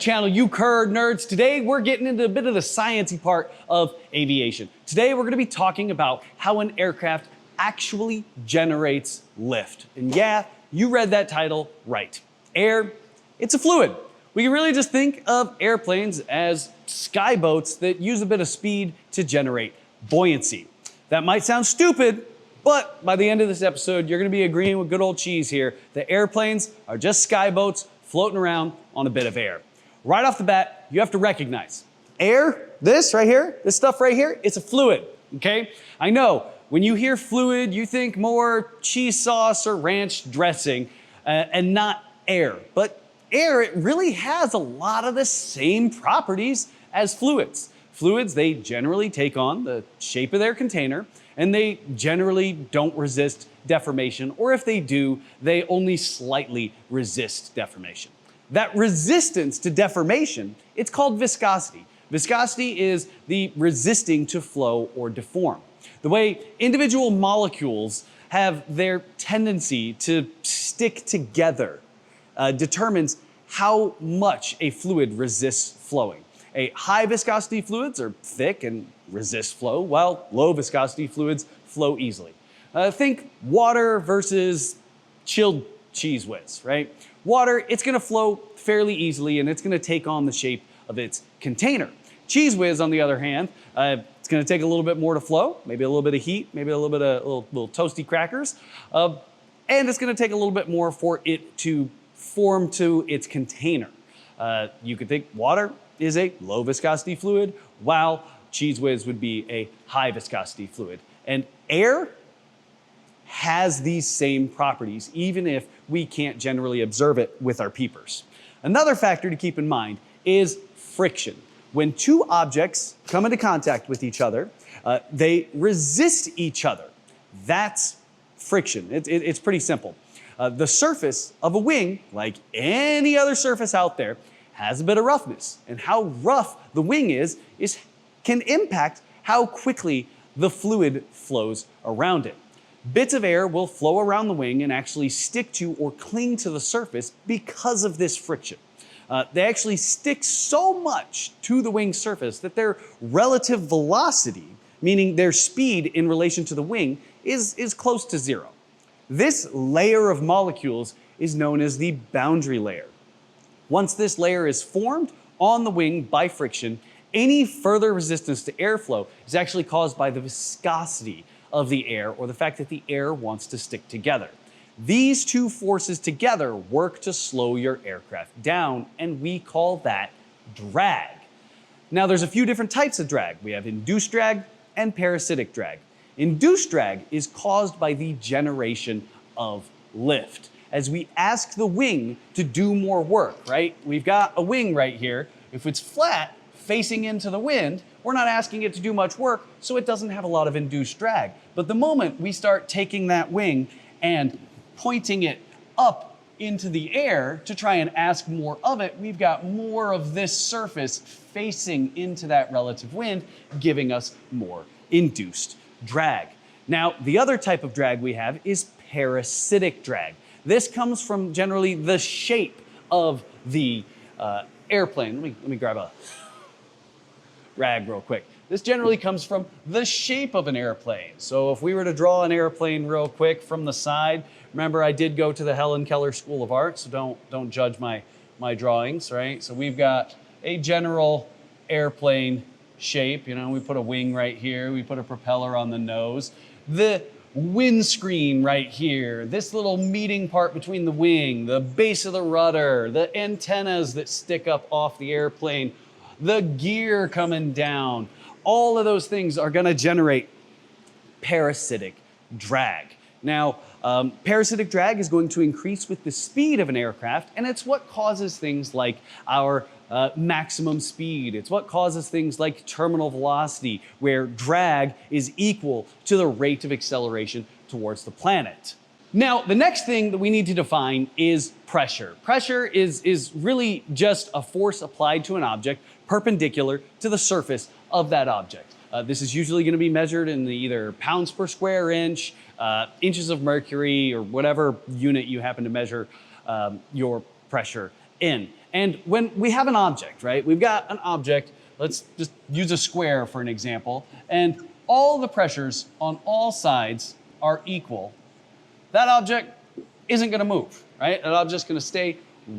channel, you nerds. Today we're getting into a bit of the sciencey part of aviation. Today we're going to be talking about how an aircraft actually generates lift. And yeah, you read that title right. Air, it's a fluid. We can really just think of airplanes as skyboats that use a bit of speed to generate buoyancy. That might sound stupid, but by the end of this episode, you're going to be agreeing with good old Cheese here that airplanes are just skyboats floating around on a bit of air. Right off the bat, you have to recognize air, this right here, this stuff right here, it's a fluid, okay? I know, when you hear fluid, you think more cheese sauce or ranch dressing and not air. But air, it really has a lot of the same properties as fluids. Fluids, they generally take on the shape of their container, and they generally don't resist deformation, or if they do, they only slightly resist deformation. That resistance to deformation, it's called viscosity. Viscosity is the resisting to flow or deform. The way individual molecules have their tendency to stick together determines how much a fluid resists flowing. High viscosity fluids are thick and resist flow, while low viscosity fluids flow easily. Think water versus chilled Cheez Whiz, right? Water, it's gonna flow fairly easily and it's gonna take on the shape of its container. Cheez Whiz, on the other hand, it's gonna take a little bit more to flow, maybe a little bit of heat, maybe a little bit of little toasty crackers, and it's gonna take a little bit more for it to form to its container. You could think water is a low viscosity fluid, while Cheez Whiz would be a high viscosity fluid. And air has these same properties, even if we can't generally observe it with our peepers. Another factor to keep in mind is friction. When two objects come into contact with each other, they resist each other. That's friction. It's pretty simple. The surface of a wing, like any other surface out there, has a bit of roughness. And how rough the wing can impact how quickly the fluid flows around it. Bits of air will flow around the wing and actually stick to or cling to the surface because of this friction. They actually stick so much to the wing surface that their relative velocity, meaning their speed in relation to the wing, is close to zero. This layer of molecules is known as the boundary layer. Once this layer is formed on the wing by friction, any further resistance to airflow is actually caused by the viscosity of the air, or the fact that the air wants to stick together. These two forces together work to slow your aircraft down, and we call that drag. Now, there's a few different types of drag. We have induced drag and parasitic drag. Induced drag is caused by the generation of lift. As we ask the wing to do more work, right? We've got a wing right here. If it's flat, facing into the wind, we're not asking it to do much work, so it doesn't have a lot of induced drag. But the moment we start taking that wing and pointing it up into the air to try and ask more of it, we've got more of this surface facing into that relative wind, giving us more induced drag. Now, the other type of drag we have is parasitic drag. This comes from generally the shape of the airplane. Let me grab a rag real quick. This generally comes from the shape of an airplane. So if we were to draw an airplane real quick from the side, remember I did go to the Helen Keller School of Art, so don't judge my drawings, right? So we've got a general airplane shape. You know, we put a wing right here, we put a propeller on the nose. The windscreen right here, this little meeting part between the wing, the base of the rudder, the antennas that stick up off the airplane, the gear coming down, all of those things are gonna generate parasitic drag. Now, parasitic drag is going to increase with the speed of an aircraft, and it's what causes things like our maximum speed. It's what causes things like terminal velocity, where drag is equal to the rate of acceleration towards the planet. Now, the next thing that we need to define is pressure. Pressure is really just a force applied to an object perpendicular to the surface of that object. This is usually going to be measured in either pounds per square inch, inches of mercury, or whatever unit you happen to measure your pressure in. And when we have an object, right? We've got an object, let's just use a square for an example, and all the pressures on all sides are equal. That object isn't gonna move, right? That object's gonna stay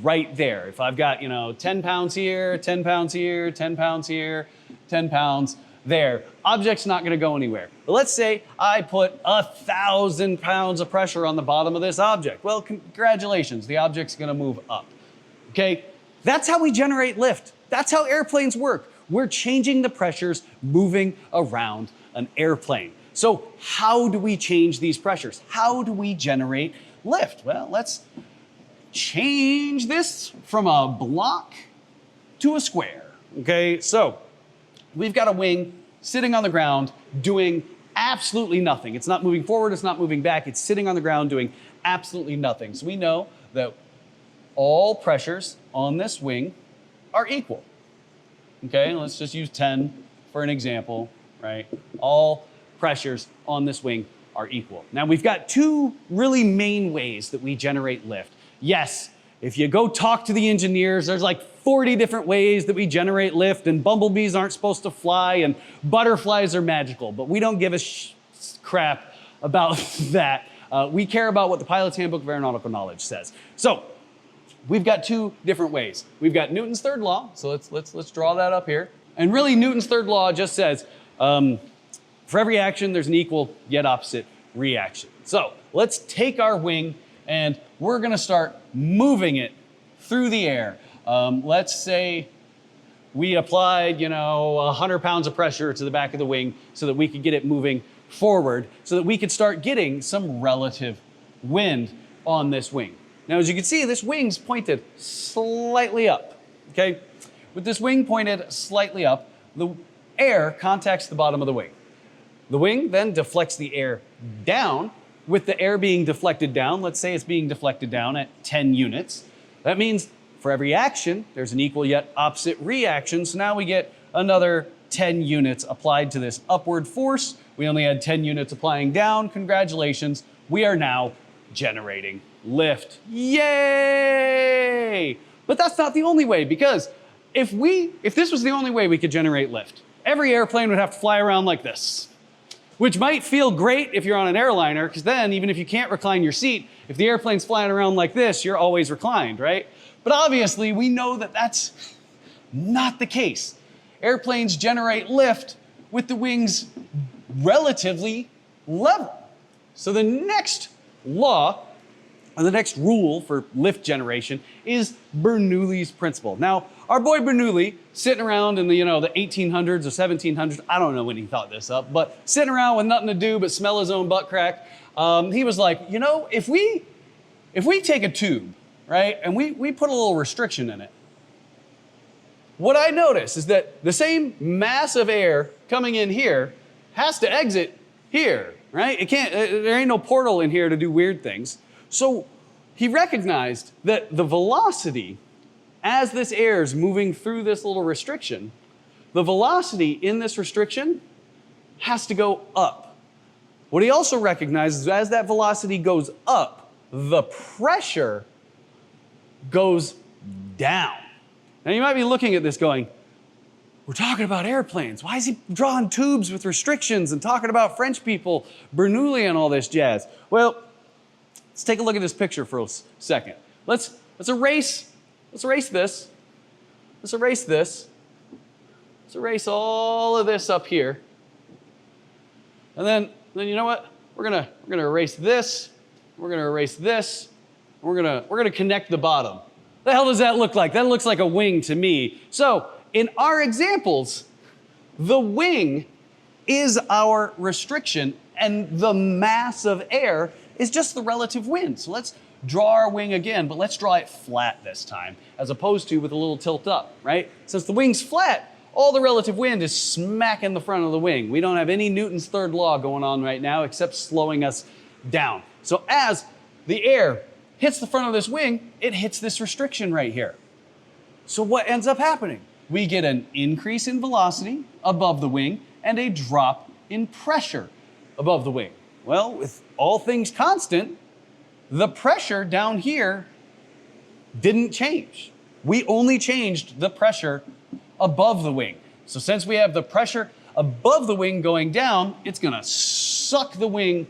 right there. If I've got, 10 pounds here, 10 pounds here, 10 pounds here, 10 pounds there, object's not gonna go anywhere. But let's say I put 1,000 pounds of pressure on the bottom of this object. Well, congratulations, the object's gonna move up, okay? That's how we generate lift. That's how airplanes work. We're changing the pressures moving around an airplane. So how do we change these pressures? How do we generate lift? Well, let's change this from a block to a square, okay? So we've got a wing sitting on the ground doing absolutely nothing. It's not moving forward, it's not moving back, it's sitting on the ground doing absolutely nothing. So we know that all pressures on this wing are equal. Okay, let's just use 10 for an example, right? All pressures on this wing are equal. Now we've got two really main ways that we generate lift. Yes, if you go talk to the engineers, there's like 40 different ways that we generate lift, and bumblebees aren't supposed to fly, and butterflies are magical, but we don't give a crap about that. We care about what the Pilot's Handbook of Aeronautical Knowledge says. So we've got two different ways. We've got Newton's third law, so let's draw that up here. And really Newton's third law just says, for every action, there's an equal yet opposite reaction. So let's take our wing and we're gonna start moving it through the air. Let's say we applied, 100 pounds of pressure to the back of the wing so that we could get it moving forward so that we could start getting some relative wind on this wing. Now, as you can see, this wing's pointed slightly up, okay? With this wing pointed slightly up, the air contacts the bottom of the wing. The wing then deflects the air down. With the air being deflected down, let's say it's being deflected down at 10 units. That means for every action, there's an equal yet opposite reaction. So now we get another 10 units applied to this upward force. We only had 10 units applying down. Congratulations, we are now generating lift. Yay! But that's not the only way, because if this was the only way we could generate lift, every airplane would have to fly around like this, which might feel great if you're on an airliner, because then even if you can't recline your seat, if the airplane's flying around like this, you're always reclined, right? But obviously we know that that's not the case. Airplanes generate lift with the wings relatively level. So the next law, or the next rule for lift generation is Bernoulli's principle. Now, our boy Bernoulli, sitting around in the 1800s or 1700s, I don't know when he thought this up, but sitting around with nothing to do but smell his own butt crack, he was like, if we take a tube, right, and we put a little restriction in it, what I notice is that the same mass of air coming in here has to exit here, right? It can't, there ain't no portal in here to do weird things. So he recognized that the velocity as this air is moving through this little restriction, the velocity in this restriction has to go up. What he also recognizes is as that velocity goes up, the pressure goes down. Now you might be looking at this going, we're talking about airplanes. Why is he drawing tubes with restrictions and talking about French people, Bernoulli and all this jazz? Well, let's take a look at this picture for a second. Let's erase this. Let's erase this. Let's erase all of this up here. And then you know what? We're gonna erase this. We're gonna erase this. We're gonna connect the bottom. The hell does that look like? That looks like a wing to me. So in our examples, the wing is our restriction and the mass of air is just the relative wind. So let's draw our wing again, but let's draw it flat this time, as opposed to with a little tilt up, right? Since the wing's flat, all the relative wind is smacking the front of the wing. We don't have any Newton's third law going on right now except slowing us down. So as the air hits the front of this wing, it hits this restriction right here. So what ends up happening? We get an increase in velocity above the wing and a drop in pressure above the wing. Well, with all things constant, the pressure down here didn't change. we only changed the pressure above the wing. So since we have the pressure above the wing going down, it's gonna suck the wing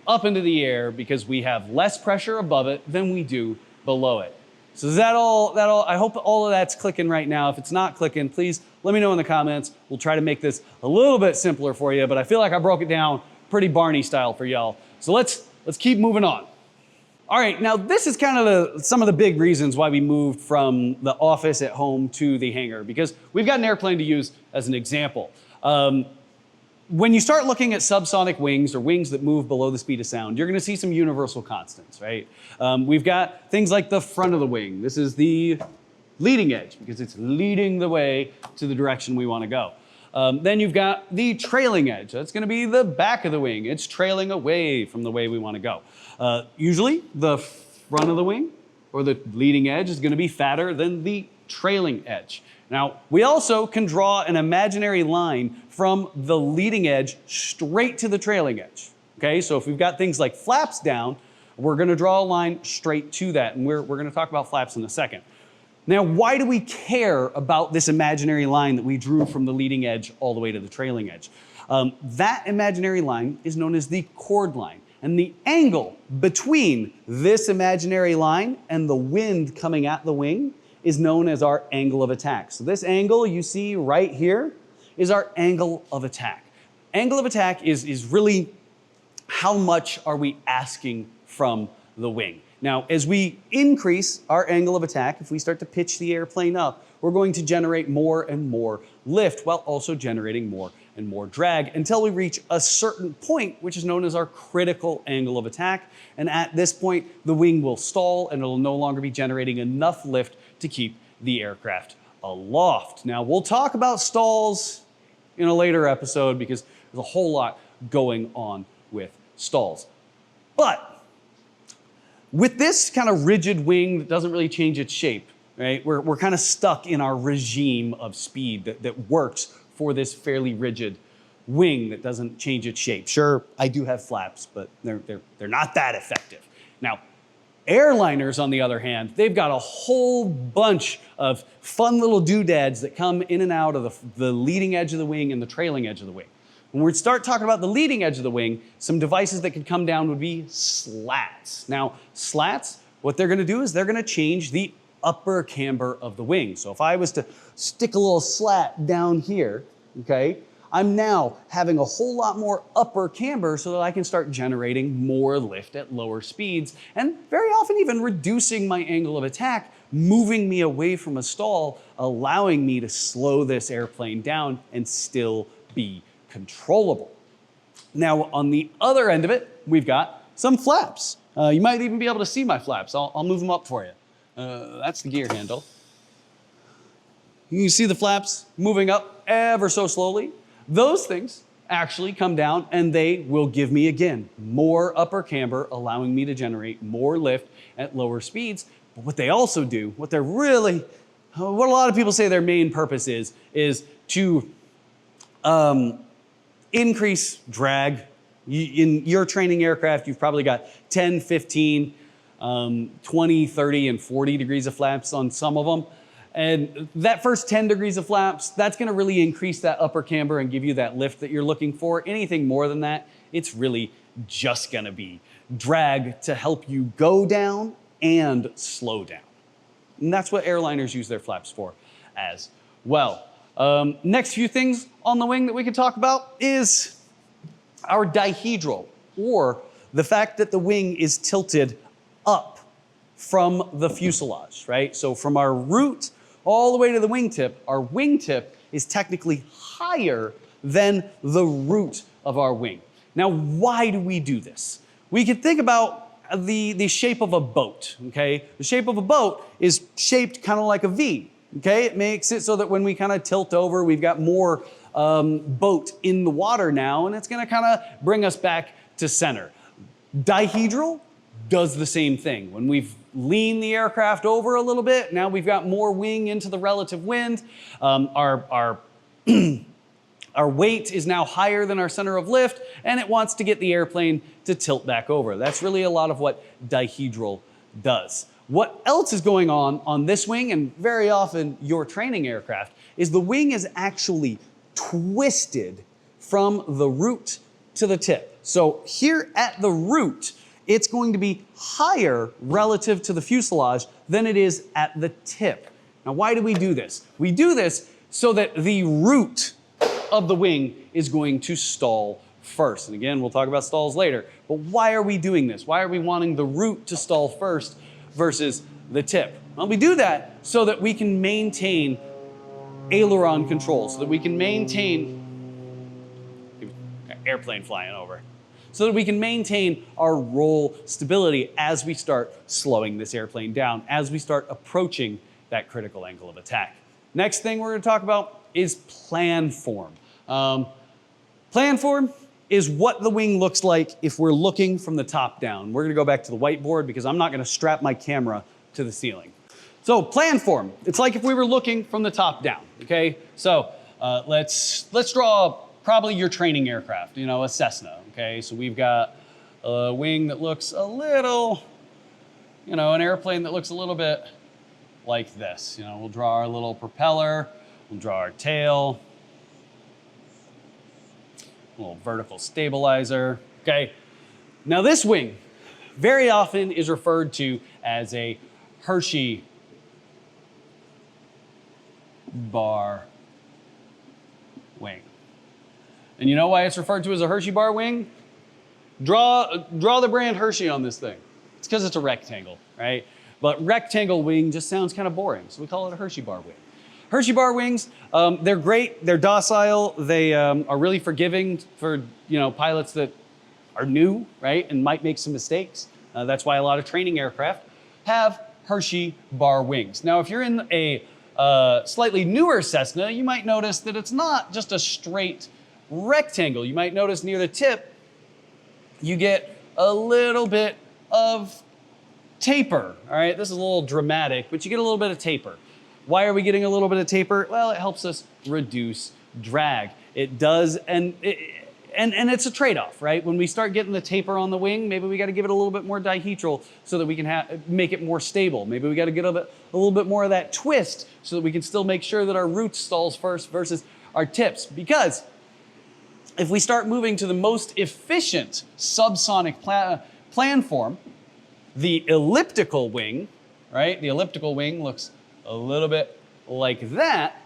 up into the air because we have less pressure above it than we do below it. So is that all? I hope all of that's clicking right now. If it's not clicking, please let me know in the comments. We'll try to make this a little bit simpler for you, but I feel like I broke it down pretty Barney style for y'all. So let's keep moving on. All right, now this is kind of some of the big reasons why we moved from the office at home to the hangar, because we've got an airplane to use as an example. When you start looking at subsonic wings or wings that move below the speed of sound, you're gonna see some universal constants, right? We've got things like the front of the wing. This is the leading edge because it's leading the way to the direction we wanna go. Then you've got the trailing edge. That's gonna be the back of the wing. It's trailing away from the way we wanna go. Usually the front of the wing or the leading edge is gonna be fatter than the trailing edge. Now, we also can draw an imaginary line from the leading edge straight to the trailing edge. Okay, so if we've got things like flaps down, we're gonna draw a line straight to that, and we're gonna talk about flaps in a second. Now, why do we care about this imaginary line that we drew from the leading edge all the way to the trailing edge? That imaginary line is known as the chord line. And the angle between this imaginary line and the wind coming at the wing is known as our angle of attack. So this angle you see right here is our angle of attack. Angle of attack is really how much are we asking from the wing. Now, as we increase our angle of attack, if we start to pitch the airplane up, we're going to generate more and more lift while also generating more and more drag until we reach a certain point, which is known as our critical angle of attack. And at this point, the wing will stall and it'll no longer be generating enough lift to keep the aircraft aloft. Now, we'll talk about stalls in a later episode because there's a whole lot going on with stalls. But with this kind of rigid wing that doesn't really change its shape, right? We're kind of stuck in our regime of speed that works for this fairly rigid wing that doesn't change its shape. Sure, I do have flaps, but they're not that effective. Now, airliners, on the other hand, they've got a whole bunch of fun little doodads that come in and out of the leading edge of the wing and the trailing edge of the wing. When we start talking about the leading edge of the wing, some devices that could come down would be slats. Now, slats, what they're gonna do is they're gonna change the upper camber of the wing. So if I was to stick a little slat down here, okay, I'm now having a whole lot more upper camber so that I can start generating more lift at lower speeds and very often even reducing my angle of attack, moving me away from a stall, allowing me to slow this airplane down and still be controllable. Now, on the other end of it, we've got some flaps. You might even be able to see my flaps. I'll move them up for you. That's the gear handle. You can see the flaps moving up ever so slowly. Those things actually come down and they will give me, again, more upper camber, allowing me to generate more lift at lower speeds. But what they also do, what a lot of people say their main purpose is to increase drag. In your training aircraft, you've probably got 10, 15, 20, 30, and 40 degrees of flaps on some of them. And that first 10 degrees of flaps, that's gonna really increase that upper camber and give you that lift that you're looking for. Anything more than that, it's really just gonna be drag to help you go down and slow down. And that's what airliners use their flaps for as well. Next few things on the wing that we can talk about is our dihedral, or the fact that the wing is tilted up from the fuselage, right? So from our root all the way to the wingtip, our wingtip is technically higher than the root of our wing. Now, why do we do this? We can think about the shape of a boat, okay? The shape of a boat is shaped kind of like a V, okay? It makes it so that when we kind of tilt over, we've got more boat in the water now, and it's gonna kind of bring us back to center. Dihedral does the same thing. When we've leaned the aircraft over a little bit, now we've got more wing into the relative wind. Our weight is now higher than our center of lift, and it wants to get the airplane to tilt back over. That's really a lot of what dihedral does. What else is going on this wing, and very often your training aircraft, is the wing is actually twisted from the root to the tip. So here at the root, it's going to be higher relative to the fuselage than it is at the tip. Now, why do we do this? We do this so that the root of the wing is going to stall first. And again, we'll talk about stalls later, but why are we doing this? Why are we wanting the root to stall first versus the tip? Well, we do that so that we can maintain aileron control, so that we can maintain airplane flying over, so that we can maintain our roll stability as we start slowing this airplane down, as we start approaching that critical angle of attack. Next thing we're going to talk about is planform. Planform is what the wing looks like if we're looking from the top down. We're going to go back to the whiteboard because I'm not going to strap my camera to the ceiling. So planform, it's like if we were looking from the top down, okay? So let's draw probably your training aircraft, you know, a Cessna, okay? So we've got a wing that looks a little, you know, an airplane that looks a little bit like this. You know, we'll draw our little propeller, we'll draw our tail, a little vertical stabilizer, okay? Now this wing very often is referred to as a Hershey bar wing. And you know why it's referred to as a Hershey bar wing? Draw the brand Hershey on this thing. It's because it's a rectangle, right? But rectangle wing just sounds kind of boring, so we call it a Hershey bar wing. Hershey bar wings, they're great, they're docile, they are really forgiving for, you know, pilots that are new, right, and might make some mistakes. That's why a lot of training aircraft have Hershey bar wings. Now, if you're in a slightly newer Cessna, you might notice that it's not just a straight rectangle. You might notice near the tip, you get a little bit of taper, all right? This is a little dramatic, but you get a little bit of taper. Why are we getting a little bit of taper? Well, it helps us reduce drag. It does, and it's a trade-off, right? When we start getting the taper on the wing, maybe we got to give it a little bit more dihedral so that we can make it more stable. Maybe we got to get a little bit more of that twist so that we can still make sure that our root stalls first versus our tips. Because if we start moving to the most efficient subsonic planform, the elliptical wing, right? The elliptical wing looks a little bit like that.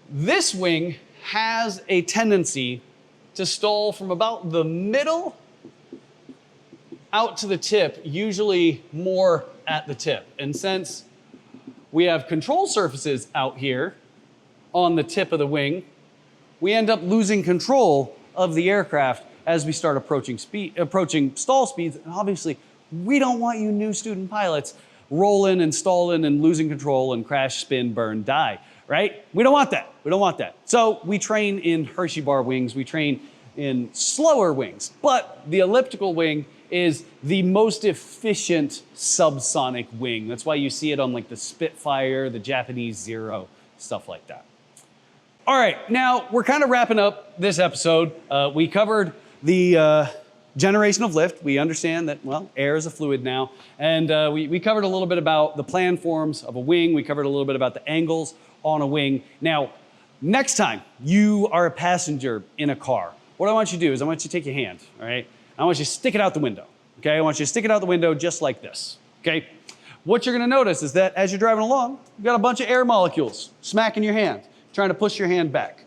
This wing has a tendency to stall from about the middle out to the tip, usually more at the tip. And since we have control surfaces out here on the tip of the wing, we end up losing control of the aircraft as we start approaching stall speeds. And obviously, we don't want you new student pilots rolling and stalling and losing control and crash, spin, burn, die, right? We don't want that. We don't want that. So we train in Hershey bar wings. We train in slower wings. But the elliptical wing is the most efficient subsonic wing. That's why you see it on like the Spitfire, the Japanese Zero, stuff like that. All right, now we're kind of wrapping up this episode. We covered the generation of lift. We understand that, well, air is a fluid now. And we covered a little bit about the planforms of a wing. We covered a little bit about the angles on a wing. Now, next time you are a passenger in a car, what I want you to do is I want you to take your hand, all right? I want you to stick it out the window, okay? I want you to stick it out the window just like this, okay? What you're gonna notice is that as you're driving along, you've got a bunch of air molecules smacking your hand, trying to push your hand back.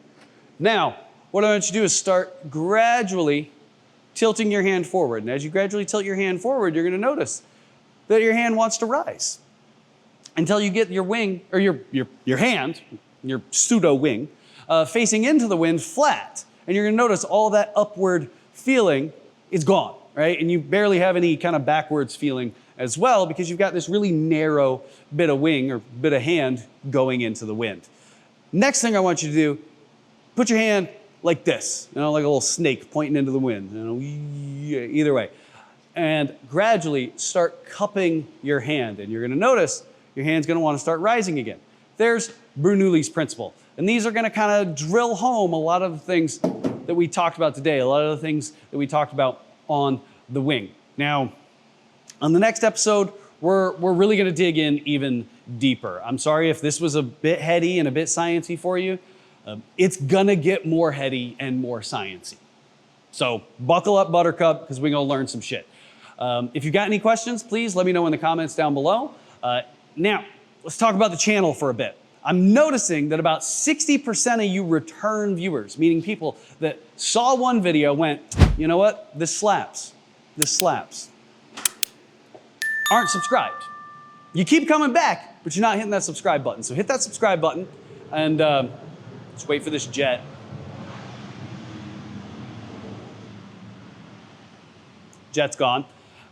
Now, what I want you to do is start gradually tilting your hand forward. And as you gradually tilt your hand forward, you're gonna notice that your hand wants to rise until you get your wing, or your hand, your pseudo wing, facing into the wind flat. And you're gonna notice all that upward feeling is gone, right? And you barely have any kind of backwards feeling as well because you've got this really narrow bit of wing or bit of hand going into the wind. Next thing I want you to do, put your hand like this, you know, like a little snake pointing into the wind, you know, either way. And gradually start cupping your hand. And you're gonna notice your hand's gonna wanna start rising again. There's Bernoulli's principle. And these are gonna kind of drill home a lot of the things that we talked about today, a lot of the things that we talked about on the wing. Now, on the next episode, we're really gonna dig in even deeper. I'm sorry if this was a bit heady and a bit sciencey for you. It's gonna get more heady and more sciencey. So buckle up, Buttercup, because we're gonna learn some shit. If you've got any questions, please let me know in the comments down below. Now, let's talk about the channel for a bit. I'm noticing that about 60% of you return viewers, meaning people that saw one video, went, you know what, this slaps, aren't subscribed. You keep coming back, but you're not hitting that subscribe button. So hit that subscribe button and let's wait for this jet. Jet's gone.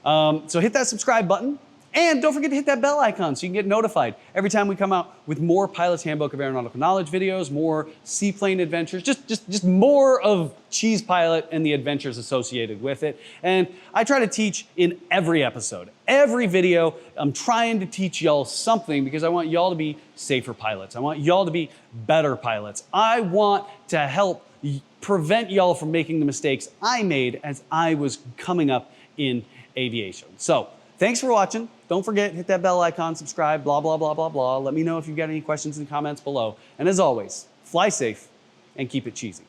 So hit that subscribe button. And don't forget to hit that bell icon so you can get notified every time we come out with more Pilot's Handbook of Aeronautical Knowledge videos, more seaplane adventures, just more of CheesePilot and the adventures associated with it. And I try to teach in every episode. Every video, I'm trying to teach y'all something because I want y'all to be safer pilots. I want y'all to be better pilots. I want to help prevent y'all from making the mistakes I made as I was coming up in aviation. So, thanks for watching. Don't forget, hit that bell icon, subscribe, blah, blah, blah, blah, blah. Let me know if you've got any questions in the comments below. And as always, fly safe and keep it cheesy.